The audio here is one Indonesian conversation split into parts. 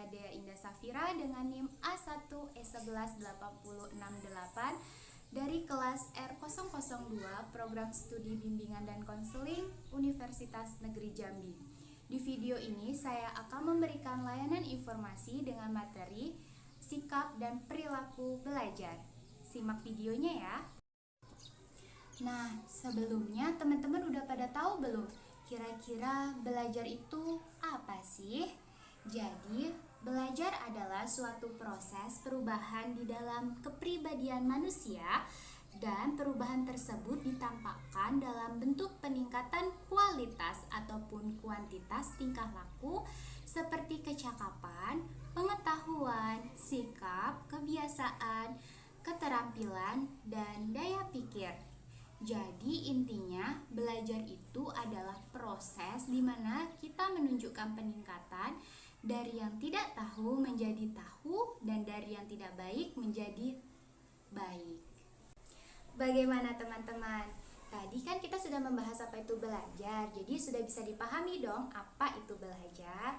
saya Dea Indah Safira dengan NIM A1E11868 dari kelas R002 Program Studi Bimbingan dan Konseling Universitas Negeri Jambi. Di video ini saya akan memberikan layanan informasi dengan materi sikap dan perilaku belajar. Simak videonya ya. Nah, sebelumnya teman-teman udah pada tahu belum? Kira-kira belajar itu apa sih? Jadi, belajar adalah suatu proses perubahan di dalam kepribadian manusia dan perubahan tersebut ditampakkan dalam bentuk peningkatan kualitas ataupun kuantitas tingkah laku seperti kecakapan, pengetahuan, sikap, kebiasaan, keterampilan, dan daya pikir. Jadi intinya belajar itu adalah proses di mana kita menunjukkan peningkatan dari yang tidak tahu menjadi tahu dan dari yang tidak baik menjadi baik. Bagaimana teman-teman? Tadi kan kita sudah membahas apa itu belajar, jadi sudah bisa dipahami dong apa itu belajar.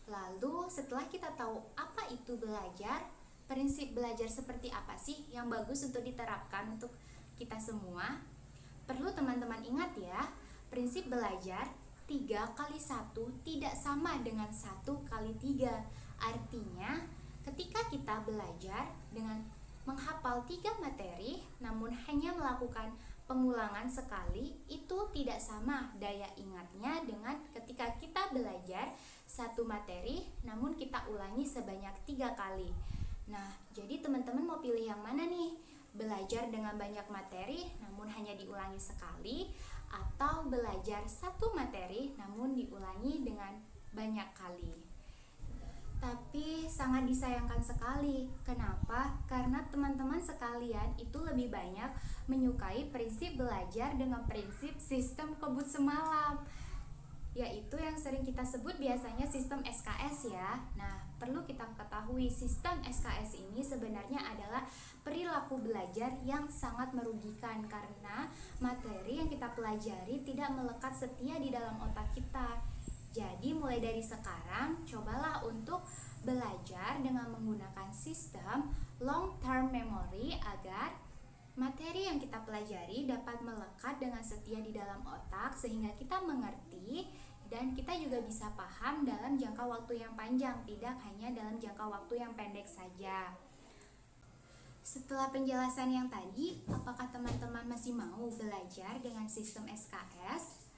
Lalu setelah kita tahu apa itu belajar, prinsip belajar seperti apa sih yang bagus untuk diterapkan untuk kita semua? Perlu teman-teman ingat ya, prinsip belajar 3 kali 1 tidak sama dengan 1 kali 3. Artinya, ketika kita belajar dengan menghafal 3 materi, namun hanya melakukan pengulangan sekali, itu tidak sama daya ingatnya dengan ketika kita belajar 1 materi, namun kita ulangi sebanyak 3 kali. Nah, jadi teman-teman mau pilih yang mana nih? Belajar dengan banyak materi, namun hanya diulangi sekali, atau belajar 1 materi namun diulangi dengan banyak kali. Tapi sangat disayangkan sekali. Kenapa? Karena teman-teman sekalian itu lebih banyak menyukai prinsip belajar dengan prinsip sistem kebut semalam, yaitu yang sering kita sebut biasanya sistem SKS ya. Nah, perlu kita ketahui sistem SKS ini sebenarnya adalah perilaku belajar yang sangat merugikan karena materi yang kita pelajari tidak melekat setia di dalam otak kita. Jadi mulai dari sekarang cobalah untuk belajar dengan menggunakan sistem long term memory agar materi yang kita pelajari dapat melekat dengan setia di dalam otak sehingga kita mengerti dan kita juga bisa paham dalam jangka waktu yang panjang, tidak hanya dalam jangka waktu yang pendek saja. Setelah penjelasan yang tadi, apakah teman-teman masih mau belajar dengan sistem SKS?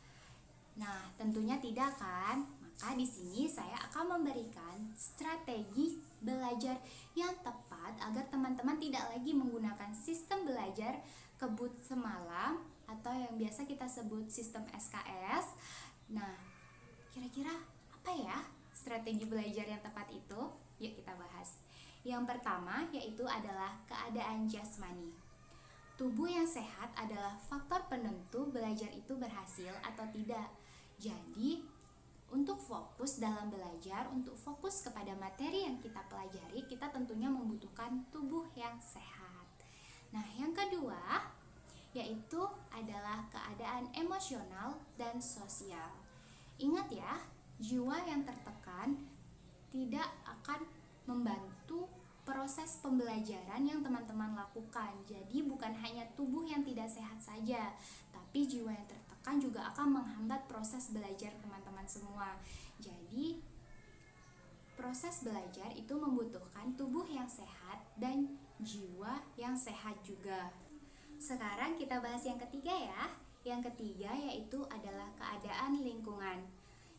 Nah, tentunya tidak kan? Maka di sini saya akan memberikan strategi belajar yang tepat agar teman-teman tidak lagi menggunakan sistem belajar kebut semalam atau yang biasa kita sebut sistem SKS. Nah, kira-kira apa ya strategi belajar yang tepat itu? Yuk kita bahas. Yang pertama yaitu adalah keadaan jasmani. Tubuh yang sehat adalah faktor penentu belajar itu berhasil atau tidak. Jadi, untuk fokus dalam belajar, untuk fokus kepada materi yang kita pelajari, kita tentunya membutuhkan tubuh yang sehat. Nah, yang kedua yaitu adalah keadaan emosional dan sosial. Ingat ya, jiwa yang tertekan tidak akan membantu proses pembelajaran yang teman-teman lakukan. Jadi bukan hanya tubuh yang tidak sehat saja, tapi jiwa yang tertekan juga akan menghambat proses belajar teman-teman semua. Jadi proses belajar itu membutuhkan tubuh yang sehat dan jiwa yang sehat juga. Sekarang kita bahas yang ketiga ya. Yang ketiga yaitu adalah keadaan lingkungan.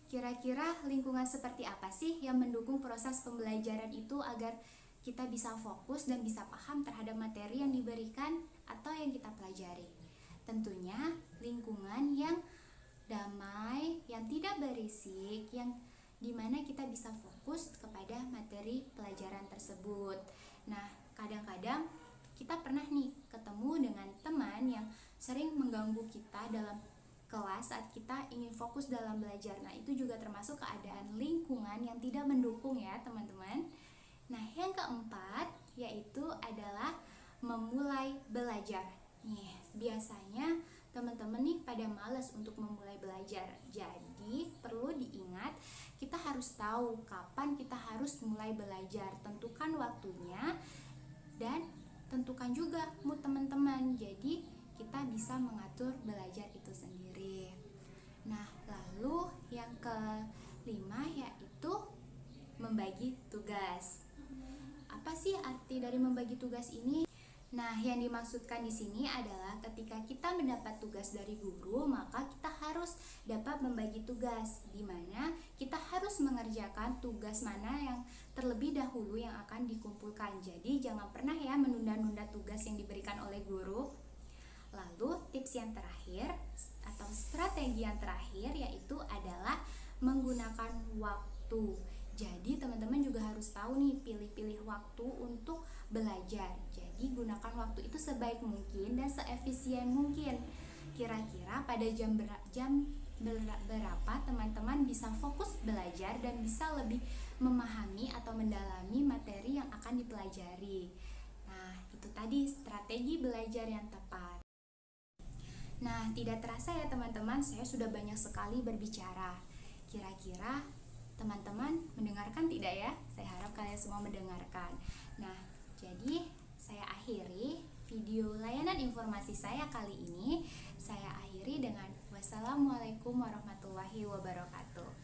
Kira-kira lingkungan seperti apa sih yang mendukung proses pembelajaran itu agar kita bisa fokus dan bisa paham terhadap materi yang diberikan atau yang kita pelajari? Tentunya lingkungan yang damai, yang tidak berisik, yang dimana kita bisa fokus kepada materi pelajaran tersebut. Nah, kadang-kadang kita pernah nih ketemu dengan teman yang sering mengganggu kita dalam kelas saat kita ingin fokus dalam belajar. Nah, itu juga termasuk keadaan lingkungan yang tidak mendukung ya teman-teman. Nah, yang keempat yaitu adalah memulai belajar. Nih, biasanya teman-teman nih pada malas untuk memulai belajar. Jadi, perlu diingat kita harus tahu kapan kita harus mulai belajar. Tentukan waktunya dan tentukan juga mood teman-teman. Jadi kita bisa mengatur belajar itu sendiri. Nah, lalu yang kelima yaitu membagi tugas. Apa sih arti dari membagi tugas ini? Nah, yang dimaksudkan di sini adalah ketika kita mendapat tugas dari guru, maka kita harus dapat membagi tugas, di mana kita harus mengerjakan tugas mana yang terlebih dahulu yang akan dikumpulkan. Jadi, jangan pernah ya menunda-nunda tugas yang diberikan oleh guru. Lalu, tips yang terakhir atau strategi yang terakhir yaitu adalah menggunakan waktu. Jadi teman-teman juga harus tahu nih, pilih-pilih waktu untuk belajar. Jadi gunakan waktu itu sebaik mungkin dan seefisien mungkin. Kira-kira pada jam berapa teman-teman bisa fokus belajar dan bisa lebih memahami atau mendalami materi yang akan dipelajari. Nah, itu tadi strategi belajar yang tepat. Nah, tidak terasa ya teman-teman, saya sudah banyak sekali berbicara. Kira-kira teman-teman mendengarkan tidak ya? Saya harap kalian semua mendengarkan. Nah, jadi saya akhiri video layanan informasi saya kali ini. Saya akhiri dengan wassalamualaikum warahmatullahi wabarakatuh.